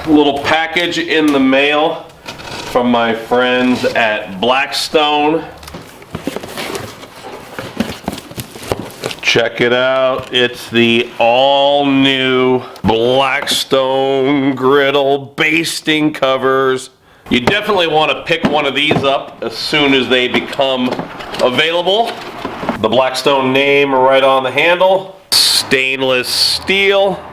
little package in the mail from my friends at Blackstone. Check it out. It's the all-new Blackstone Griddle Basting covers. You definitely want to pick one of these up as soon as they become available. The Blackstone name right on the handle. Stainless steel.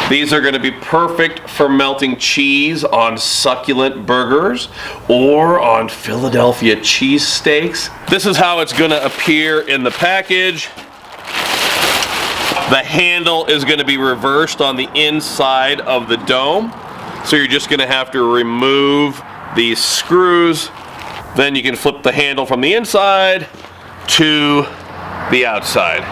These are going to be perfect for melting cheese on succulent burgers or on Philadelphia cheesesteaks. This is how it's going to appear in the package. The handle is going to be reversed on the inside of the dome. So you're just going to have to remove these screws. Then you can flip the handle from the inside to the outside.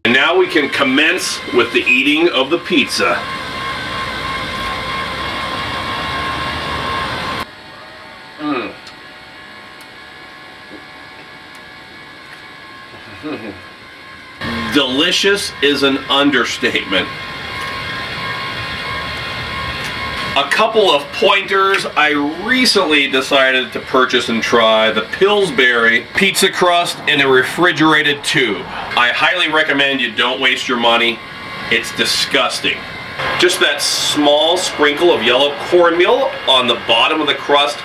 And now we can commence with the eating of the pizza. Delicious is an understatement. A couple of pointers. I recently decided to purchase and try the Pillsbury pizza crust in a refrigerated tube. I highly recommend you don't waste your money. It's disgusting. Just that small sprinkle of yellow cornmeal on the bottom of the crust.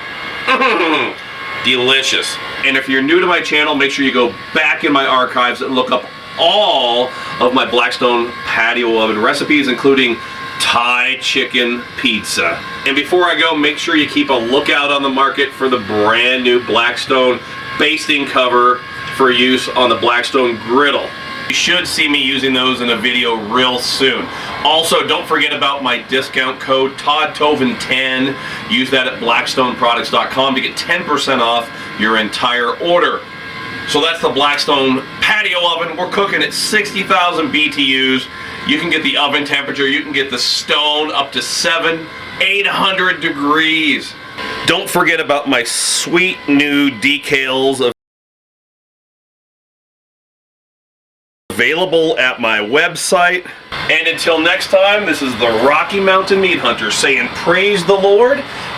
Delicious. And if you're new to my channel, make sure you go back in my archives and look up all of my Blackstone patio oven recipes, including Thai chicken pizza. And before I go, make sure you keep a lookout on the market for the brand new Blackstone basting cover for use on the Blackstone Griddle. You should see me using those in a video real soon. Also, don't forget about my discount code Toven10. Use that at blackstoneproducts.com to get 10% off your entire order. So that's the Blackstone patio oven. We're cooking at 60,000 BTUs. You can get the oven temperature, you can get the stone up to 800 degrees. Don't forget about my sweet new decals available at my website. And until next time, this is the Rocky Mountain Meat Hunter saying praise the Lord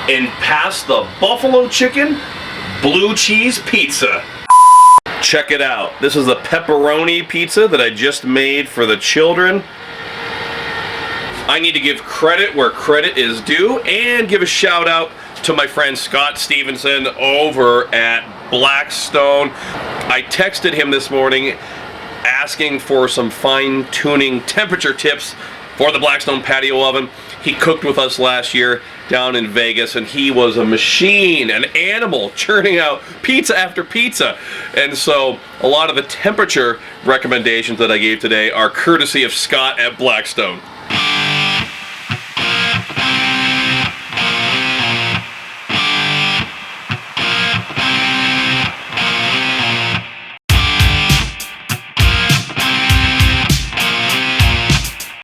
and pass the buffalo chicken blue cheese pizza. Check it out. This is the pepperoni pizza that I just made for the children. I need to give credit where credit is due and give a shout out to my friend Scott Stevenson over at Blackstone. I texted him this morning asking for some fine-tuning temperature tips for the Blackstone patio oven. He cooked with us last year down in Vegas, and he was a machine, an animal, churning out pizza after pizza. And so a lot of the temperature recommendations that I gave today are courtesy of Scott at Blackstone.